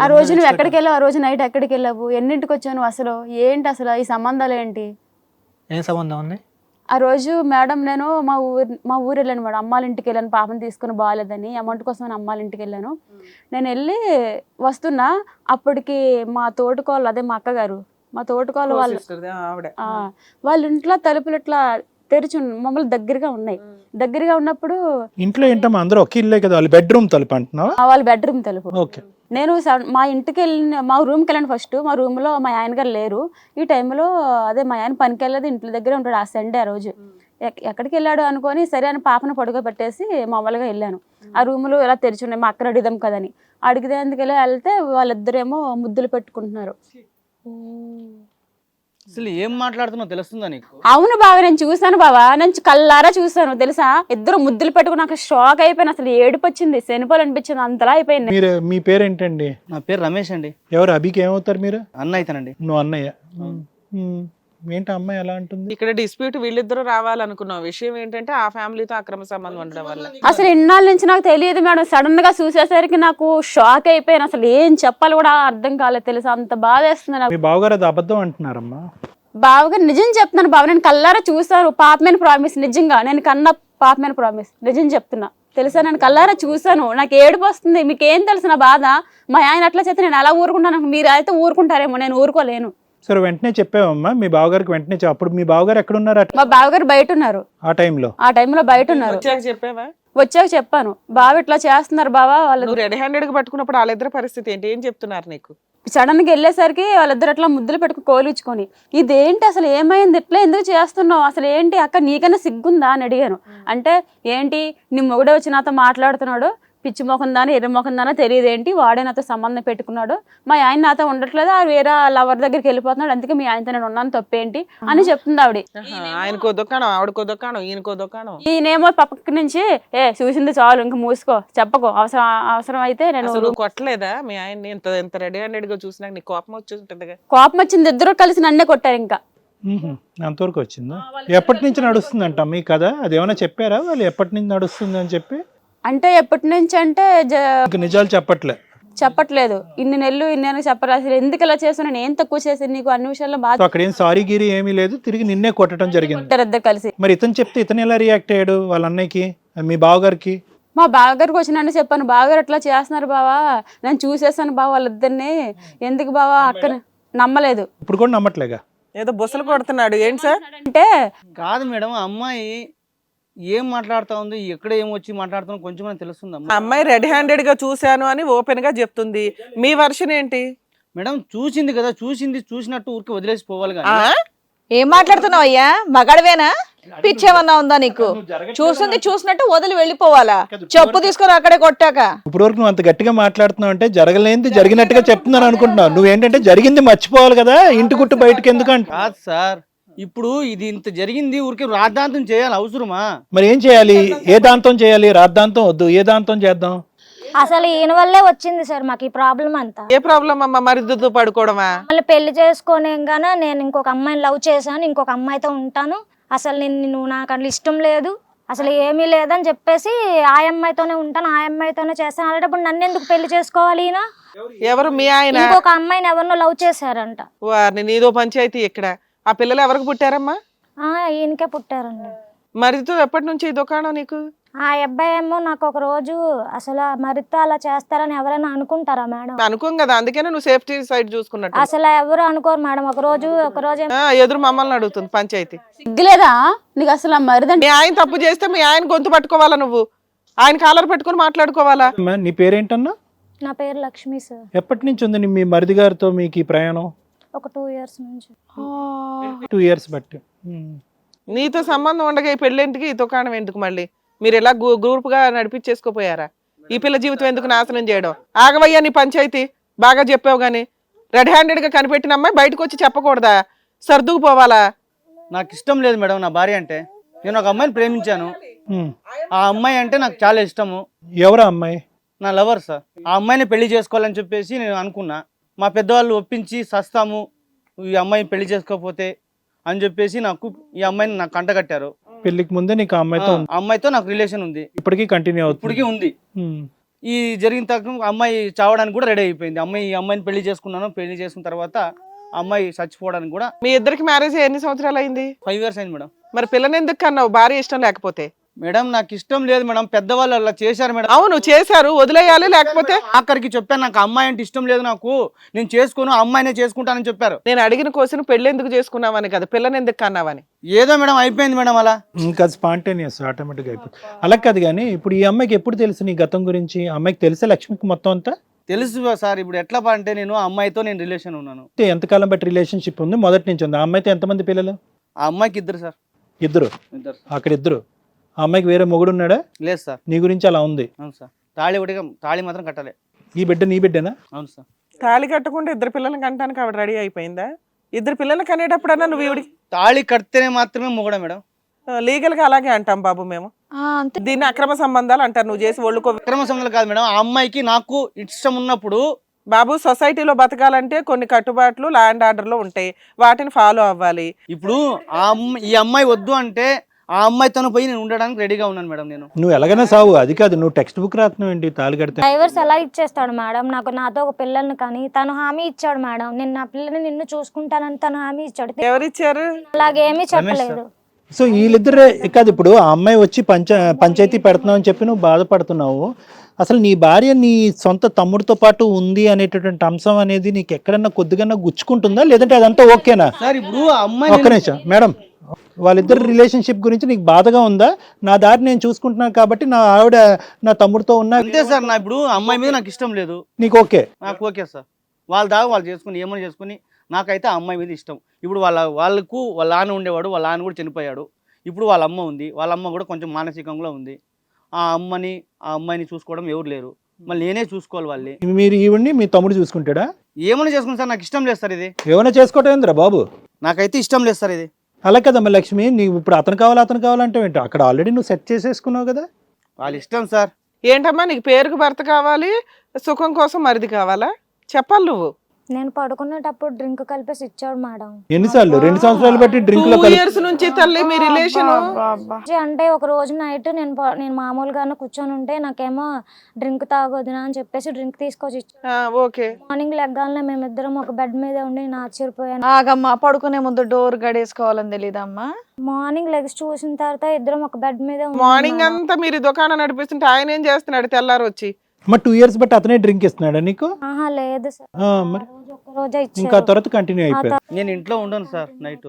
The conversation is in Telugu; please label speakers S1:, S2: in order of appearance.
S1: ఆ రోజు నువ్వు ఎక్కడికి వెళ్ళావు? ఆ రోజు నైట్ ఎక్కడికి వెళ్ళావు? ఎన్నింటికి వచ్చావు నువ్వు? అసలు ఏంటి అసలు ఈ సంబంధాలు ఏంటి?
S2: ఏం సంబంధం ఉంది?
S1: ఆ రోజు మేడం నేను మా ఊరు వెళ్ళాను మేడం, అమ్మాళ్ళ ఇంటికి వెళ్ళాను, పాపను తీసుకుని బాగాలేదని అమౌంట్ కోసం నేను అమ్మాళ్ళ ఇంటికి వెళ్ళాను. నేను వెళ్ళి వస్తున్నా, అప్పటికి మా తోటకోళ్ళు, అదే మా అక్కగారు, మా తోటకోళ్ళు వాళ్ళు వాళ్ళ ఇంట్లో తలుపులు ఇట్లా తెరిచి మమ్మల్ని దగ్గరగా ఉన్నాయి. దగ్గరగా ఉన్నప్పుడు
S3: ఇంట్లో ఏంటమ్మా అందరూ ఒక ఇల్లే కదా, వాళ్ళు బెడ్రూమ్ తలుపు అంటున్నావా?
S1: వాళ్ళ బెడ్రూమ్ తలుపు.
S3: ఓకే.
S1: నేను మా ఇంటికి వెళ్ళిన, మా రూమ్కి వెళ్ళాను ఫస్ట్. మా రూమ్లో మా ఆయన గారు లేరు ఈ టైంలో. అదే మా ఆయన పనికి వెళ్ళదు, ఇంట్లో దగ్గర ఉంటాడు. ఆ సండే ఆ రోజు ఎక్కడికి వెళ్ళాడు అనుకొని సరే అని పాపను పడుకోబెట్టేసి మామూలుగా వెళ్ళాను. ఆ రూములు ఇలా తెరిచి ఉన్నాయి, మా అక్కడ అడిదాం కదని అడిగితే వెళ్తే వాళ్ళిద్దరేమో ముద్దులు పెట్టుకుంటున్నారు.
S4: అసలు ఏం మాట్లాడుతున్నావు తెలుస్తుందా నీకు?
S1: అవును బావ, నేను చూసాను బావా, నేను కళ్ళారా చూసాను తెలుసా. ఇద్దరు ముద్దులు పెట్టుకుని నాకు షాక్ అయిపోయాను. అసలు ఏడుపు వచ్చింది, శనిపోలు అనిపించింది, అంతలా అయిపోయింది.
S3: మీ పేరేంటండి?
S4: నా పేరు రమేష్ అండి.
S3: ఎవరు? అభికి ఏమవుతారు మీరు?
S4: అన్న అవుతానండి.
S3: నువ్వు అన్నయ్య. ఏంటి అమ్మాయి ఎలా అంటుంది?
S5: ఇక్కడ డిస్ప్యూట్ వీళ్ళిద్దరూ రావాలనుకున్న విషయం ఏంటంటే ఆ ఫ్యామిలీతో అక్రమ సంబంధం ఉండడం వల్ల.
S1: అసలు ఇన్నాళ్ళ నుంచి నాకు తెలియదు మేడం, సడన్ గా చూసేసరికి నాకు షాక్ అయిపోయాను. అసలు ఏం చెప్పాలి కూడా అర్థం కాలేదు తెలుసా, అంత బాధ వేస్తుంది నాకు.
S3: మీ బావగారు అది అబద్ధం అంటున్నారమ్మా.
S1: బావగారు నిజం చెప్తున్నాను బావ, నేను కల్లారా చూసాను, పాప మీద ప్రామిస్, నిజంగా నేను కన్నా పాప మీద ప్రామిస్, నిజం చెప్తున్నా తెలుసా. నేను కల్లారా చూసాను, నాకు ఏడుపు వస్తుంది. మీకేం తెలుసు నా బాధ? మా ఆయన అట్లా చేస్తే నేను ఎలా ఊరుకుంటాను? మీరు అయితే ఊరుకుంటారేమో, నేను ఊరుకోలేను.
S3: సరే వెంటనే చెప్పావమ్మా మీ బావగారికి? వెంటనే అప్పుడు మీ బావగారు ఎక్కడున్నారు?
S1: మా బావగారు బయట ఉన్నారు.
S3: ఆ టైంలో
S1: బయట ఉన్నారు.
S5: చెప్పావా?
S1: వచ్చాక చెప్పాను, బావ ఇట్లా చేస్తున్నారు బావా వాళ్ళు.
S5: నువ్వు రెడీ హ్యాండెడ్ గా పట్టుకున్నప్పుడు వాళ్ళిద్దరి పరిస్థితి ఏంటి? ఏం చెప్తున్నారు నీకు?
S1: సడన్ గా వెళ్ళేసరికి వాళ్ళిద్దరు అట్లా ముద్దులు పెట్టుకుని కోలించుకొని, ఇదేంటి అసలు ఏమైంది, ఇట్లా ఎందుకు చేస్తున్నావు, అసలు ఏంటి అక్క నీకన్నా సిగ్గుందా అని అడిగాను. అంటే ఏంటి నీ మొగుడే వచ్చి నాతో మాట్లాడుతున్నాడు, పిచ్చి మొఖం దాని ఎర్ర మొఖం దానో తెలియదేంటి, వాడే నాతో సంబంధం పెట్టుకున్నాడు, మా ఆయన నాతో ఉండట్లేదు, ఆ వేరే లవర్ దగ్గరికి వెళ్ళిపోతున్నాడు, అందుకే మీ ఆయనతో నేను ఉన్నాను, తప్పేంటి అని చెప్తుంది ఆవిడ.
S5: ఆయనకో దుకాణం, ఆవిడకో దుకాణం, ఈయనకో దుకాణం.
S1: ఈయనేమో పక్క నుంచి చూసింది చాలు, ఇంక మూసుకో, చెప్పకో, అవసరం అయితే నేను
S5: కొట్టలేదా మీ ఆయన? ఇంత రెడీ హ్యాండెడ్ గా చూసినాక నీకు కోపం వచ్చి ఉంటుందిగా?
S1: కోపం వచ్చింది, ఇద్దరు కలిసి నన్నే కొట్టారు. ఇంకా
S3: అంతవరకు వచ్చిందా? ఎప్పటి నుంచి నడుస్తుందంట మీ కథ? అది ఏమైనా చెప్పారా వాళ్ళు ఎప్పటి నుంచి నడుస్తుంది అని చెప్పి?
S1: అంటే ఎప్పటి నుంచి అంటే
S3: నిజాలు చెప్పట్లేదు.
S1: ఇన్ని నెలలు చెప్పరు. అసలు ఎందుకు ఇలా చేస్తున్నా, నేను ఏం తక్కువ చేసాను నీకు అన్ని విషయాల్లో బాధ.
S3: అక్కడ ఏం సారీ గిరి ఏమీ లేదు, తిరిగి నిన్నే కొట్టడం జరిగింది
S1: ఇద్దరు కలిసి.
S3: మరి ఇతను చెప్తే ఇతను ఎలా రియాక్ట్ అయ్యాడు వాళ్ళ అన్నయ్యకి, మీ బావగారికి?
S1: మా బావగారికి వచ్చినట్టు చెప్పాను, బావగారు ఎట్లా చేస్తున్నారు బావా, నేను చూసేసాను బావ వాళ్ళిద్దరిని, ఎందుకు బావా అక్క నమ్మలేదు.
S3: ఇప్పుడు కూడా నమ్మట్లేగా?
S5: ఏదో బుసలు కొడుతున్నాడు. ఏంటి సార్
S1: అంటే?
S4: కాదు మేడం, అమ్మాయి ఏం మాట్లాడుతా ఉంది, ఎక్కడ ఏం వచ్చి మాట్లాడుతున్నా కొంచెం తెలుస్తుంది.
S5: అమ్మాయి రెడీ హ్యాండెడ్ గా చూశాను అని ఓపెన్ గా చెప్తుంది. మీ వర్షన్ ఏంటి?
S4: మేడం చూసింది కదా, చూసినట్టు ఊరికి వదిలేసి పోవాలి కదా.
S6: ఏం మాట్లాడుతున్నావు అయ్యా? మగాడవేనా? పిచ్చేమన్నా ఉందా నీకు? చూసినట్టు వదిలి వెళ్ళిపోవాలా? చెప్పు తీసుకొని అక్కడే కొట్టాక.
S3: ఇప్పుడు వరకు నువ్వు అంత గట్టిగా మాట్లాడుతున్నావు అంటే జరగలేనిది జరిగినట్టుగా చెప్తున్నాను అనుకుంటున్నావు. నువ్వేంటంటే జరిగింది మర్చిపోవాలి కదా, ఇంటి గుట్టు బయటకు ఎందుకంటే.
S4: కాదు సార్, ఇప్పుడు ఇది ఇంత జరిగింది, ఊరికి రాద్ధాంతం చేయాలి అవసరమా?
S3: మరి ఏం చేయాలి? ఏ దాంతం చేయాలి? రాద్ధాంతం వద్దు, ఏ దాంతం చేద్దాం?
S7: అసలు ఈయన వల్లే వచ్చింది సార్ మాకు ఈ ప్రాబ్లం అంతా.
S5: ఏ ప్రాబ్లం అమ్మా? మరిద్దరితో పడుకోవడమా?
S7: మళ్ళీ పెళ్లి చేసుకోనేగానే నేను ఇంకొక అమ్మాయిని లవ్ చేశాను, ఇంకొక అమ్మాయితో ఉంటాను, అసలు నువ్వు నాకు అట్లా ఇష్టం లేదు, అసలు ఏమీ లేదని చెప్పేసి ఆ అమ్మాయితోనే ఉంటాను, ఆ అమ్మాయితోనే చేస్తాను. అలాంటప్పుడు నన్ను ఎందుకు పెళ్లి చేసుకోవాలి ఈయన?
S5: ఎవరు మీ ఆయన?
S7: ఇంకొక అమ్మాయిని ఎవరినో లవ్ చేశారంట.
S5: వారిని నీదో పంచాయతీ ఇక్కడ. ఆ పిల్లలు ఎవరికి పుట్టారమ్మా?
S7: ఈయనకే పుట్టారండి.
S5: మరితో ఎప్పటి నుంచి ఈ దుకాణం నీకు?
S7: ఆ అబ్బాయి ఏమో నాకు ఒక రోజు అసలు మరితో అలా చేస్తారని ఎవరైనా అనుకుంటారా మేడం?
S5: అనుకోం కదా, అందుకనే నువ్వు సేఫ్టీ సైడ్ చూసుకున్నట్టు.
S7: అసలు ఎవరు అనుకోరు మేడం. ఒక రోజు
S5: ఎదురు మమ్మల్ని అడుగుతుంది పంచాయతీ.
S1: సిగ్గులేదా నీకు అసలు? మరిదండి
S5: మీ ఆయన తప్పు చేస్తే మీ ఆయన గొంతు పట్టుకోవాలా, నువ్వు ఆయన కాలర్ పెట్టుకుని మాట్లాడుకోవాలా?
S3: నీ పేరేంటన్నా?
S7: నా పేరు లక్ష్మి సార్.
S3: ఎప్పటి నుంచి ఉంది మీ మరిది గారితో మీకు ఈ ప్రయాణం?
S7: ఒక 2 years నుంచి.
S3: 2 years బట్టి.
S5: నీతో సంబంధం ఉండగా ఈ పెళ్ళేంటికి, ఈ దుకాణం ఎందుకు? మళ్ళీ మీరు ఎలా గ్రూప్ గా నడిపించేసుకోపోయారా? ఈ పిల్ల జీవితం ఎందుకు నాశనం చేయడం? ఆగవయ్యా నీ పంచాయతీ, బాగా చెప్పావు గానీ రెడ్ హ్యాండెడ్ గా కనిపెట్టిన అమ్మాయి బయటకు వచ్చి చెప్పకూడదా? సర్దుకుపోవాలా?
S4: నాకు ఇష్టం లేదు మేడం నా భార్య అంటే. నేను ఒక అమ్మాయిని ప్రేమించాను, ఆ అమ్మాయి అంటే నాకు చాలా ఇష్టము.
S3: ఎవరా అమ్మాయి?
S4: నా లవర్ సార్. ఆ అమ్మాయిని పెళ్లి చేసుకోవాలని చెప్పేసి నేను అనుకున్నా. మా పెద్దవాళ్ళు ఒప్పించి సస్తాము ఈ అమ్మాయిని పెళ్లి చేసుకోకపోతే అని చెప్పేసి నాకు ఈ అమ్మాయిని నాకు కంటగట్టారు.
S3: పెళ్లికి ముందే నీకు ఆ అమ్మాయితో
S4: అమ్మాయితో నాకు రిలేషన్ ఉంది,
S3: ఇప్పటికీ కంటిన్యూ అవుతుంది.
S4: ఇప్పటికీ ఉంది. ఈ జరిగిన తర్వాత అమ్మాయి చావడానికి కూడా రెడీ అయిపోయింది. ఈ అమ్మాయిని పెళ్లి చేసుకున్నాను. పెళ్లి చేసుకున్న తర్వాత ఆ అమ్మాయి చచ్చిపోవడానికి కూడా
S5: మీ ఇద్దరికి మ్యారేజ్ ఎన్ని సంవత్సరాలు అయింది?
S4: 5 years అయింది మేడం.
S5: మరి పిల్లని ఎందుకు కన్నావు? భార్య ఇష్టం లేకపోతే?
S4: మేడం నాకు ఇష్టం లేదు మేడం, పెద్దవాళ్ళు అలా చేశారు మేడం.
S5: అవును చేశారు, వదిలేయాలి. లేకపోతే
S4: ఆఖరికి చెప్పాను నాకు అమ్మాయి అంటే ఇష్టం లేదు, నాకు నేను చేసుకోను, అమ్మాయినే చేసుకుంటానని చెప్పారు.
S5: నేను అడిగిన క్వశ్చన్ పెళ్లి ఎందుకు చేసుకున్నావని కదా, పిల్లని ఎందుకు కన్నావని.
S4: ఏదో మేడం అయిపోయింది మేడం అలా.
S3: ఇంకా స్పాంటేనియస్ ఆటోమేటిక్గా అయిపోతుంది. అలా కాదు కానీ ఇప్పుడు ఈ అమ్మాయికి ఎప్పుడు తెలుసు నీ గతం గురించి? అమ్మాయికి తెలుసా లక్ష్మికి మొత్తం అంతా?
S4: తెలుసు సార్. ఇప్పుడు ఎట్లా అంటే నేను ఆ అమ్మాయితో నేను రిలేషన్ ఉన్నాను.
S3: ఎంతకాలం బట్టి రిలేషన్షిప్ ఉంది? మొదటి నుంచి ఉంది. ఆ అమ్మాయితో ఎంతమంది పిల్లలు?
S4: ఆ అమ్మాయికి 2 సార్.
S3: ఇద్దరు? అక్కడ 2. ఆ అమ్మాయికి వేరే మొగుడు ఉన్నాడా?
S4: లేదు సార్.
S3: నీ గురించి అలా ఉంది?
S4: అవును సార్. తాళి మాత్రం కట్టాలి.
S3: ఈ బిడ్డ నీ బిడ్డనా?
S4: అవును సార్.
S5: తాళి కట్టకుండా 2 పిల్లల్ని కంటానికి ఆవిడ రెడీ అయిపోయిందా? 2 పిల్లల్ని కనేటప్పుడన్నా నువ్వు ఈవిడి
S4: తాళి కడితేనే మాత్రమే మొగడా మేడం?
S5: లీగల్ గా అలాగే అంటాం బాబు మేము.
S6: అంతే.
S5: దీన్ని అక్రమ సంబంధాలు అంటారు. నువ్వు చేసి ఒళ్ళుకో.
S4: అక్రమ సంబంధాలు కాదు మేడం. ఆ అమ్మాయికి నాకు ఇష్టం ఉన్నప్పుడు
S5: బాబు సొసైటీలో బతకాలంటే కొన్ని కట్టుబాట్లు ల్యాండ్ ఆర్డర్ లో ఉంటాయి, వాటిని ఫాలో అవ్వాలి.
S4: ఇప్పుడు ఈ అమ్మాయి వద్దు అంటే ఆ అమ్మాయితో పోయి నేను ఉండడానికి రెడీగా ఉన్నాను మేడం. నేను
S3: నువ్వు ఎలాగైనా సావు, అది కాదు నువ్వు టెక్స్ట్ బుక్ రాస్తున్నావు ఏంటి తాళి కడితే?
S7: డైవర్స్ ఎలా ఇచ్చేస్తాడు మేడం? నాతో ఒక పిల్లల్ని కానీ తను హామీ ఇచ్చాడు మేడం, నేను నా పిల్లని నిన్ను చూసుకుంటానని తను హామీ ఇచ్చాడు.
S5: ఎవరిచ్చారు?
S7: అలాగేమీ చెప్పలేదు.
S3: సో వీళ్ళిద్దరే కాదు. ఇప్పుడు ఆ అమ్మాయి వచ్చి పంచాయతీ పెడుతున్నావు అని చెప్పి నువ్వు బాధపడుతున్నావు. అసలు నీ భార్య నీ సొంత తమ్ముడితో పాటు ఉంది అనేటటువంటి అంశం అనేది నీకు ఎక్కడన్నా కొద్దిగా గుచ్చుకుంటుందా, లేదంటే అదంతా ఓకేనా?
S4: సార్ ఇప్పుడు ఆ అమ్మాయి
S3: ఒక్క నిమిషం మేడం, వాళ్ళిద్దరు రిలేషన్షిప్ గురించి నీకు బాధగా ఉందా? నా దారి నేను చూసుకుంటున్నాను కాబట్టి నా ఆవిడ నా తమ్ముడితో ఉన్నా
S4: అంతే సార్. నా ఇప్పుడు అమ్మాయి మీద నాకు ఇష్టం లేదు,
S3: నీకు ఓకే?
S4: నాకు ఓకే సార్. వాళ్ళ దాకా వాళ్ళు చేసుకుని ఏమైనా చేసుకుని, నాకైతే ఆ అమ్మాయి మీద ఇష్టం. ఇప్పుడు వాళ్ళకు వాళ్ళ నాన్న ఉండేవాడు, వాళ్ళ నాన్న కూడా చనిపోయాడు. ఇప్పుడు వాళ్ళ అమ్మ ఉంది, వాళ్ళ అమ్మ కూడా కొంచెం మానసికంగా ఉంది. ఆ అమ్మాయిని చూసుకోవడం ఎవరు లేరు, మళ్ళీ నేనే చూసుకోవాలి వాళ్ళని.
S3: మీరు ఈవిడ్ని మీ తమ్ముడు చూసుకుంటాడా?
S4: ఏమైనా చేసుకుని సార్, నాకు ఇష్టం లేదు సార్ ఇది.
S3: ఏమైనా చేసుకోవటం ఏందిరా బాబు?
S4: నాకైతే ఇష్టం లేదు సార్ ఇది.
S3: అలా కదమ్మా లక్ష్మి, నీవు ఇప్పుడు అతను కావాలంటే ఏంటి? అక్కడ ఆల్రెడీ నువ్వు సెట్ చేసేసుకున్నావు కదా.
S4: వాళ్ళ ఇష్టం సార్.
S5: ఏంటమ్మా నీకు పేరుకు భర్త కావాలి, సుఖం కోసం మరిది కావాలా? చెప్పాలి నువ్వు.
S7: నేను పడుకునేటప్పుడు డ్రింక్ కలిపేసి ఇచ్చాడు మేడం.
S3: ఎన్నిసార్లు? 2 సంవత్సరాలు బట్టి డ్రింక్ లో
S5: 2 years నుంచి తల్లి మీ రిలేషన్.
S7: అంటే ఒక రోజు నైట్ నేను మామూలుగానే కూర్చొని ఉంటే నాకేమో డ్రింక్ తాగొద్దునా అని చెప్పేసి డ్రింక్ తీసుకొచ్చి ఇచ్చాడు.
S5: ఓకే.
S7: మార్నింగ్ లెగ్గానే మేమిద్దరం ఒక బెడ్ మీద ఉండి నేను ఆశ్చర్యపోయాను.
S6: ఆగమ్మా, పడుకునే ముందు డోర్ గడేసుకోవాలని తెలీదమ్మా?
S7: మార్నింగ్ లెగ్స్ చూసిన తర్వాత ఇద్దరం ఒక బెడ్ మీద ఉన్నాం
S5: మార్నింగ్
S7: మేడం.
S5: అంతా మీరు దుకాణం నడిపిస్తుంటే ఆయన ఏం చేస్తున్నాడు తెల్లారు వచ్చి?
S3: మరి 2 years బట్టి అతనే డ్రింక్ ఇస్తున్నాడా నీకు?
S7: ఆహా లేదు సార్,
S3: మరి
S7: ఒక రోజే
S3: ఇంకా
S7: ఇచ్చాడు.
S3: తర్వాత కంటిన్యూ అయిపోయింది.
S4: నేను ఇంట్లో ఉండను సార్ నైట్.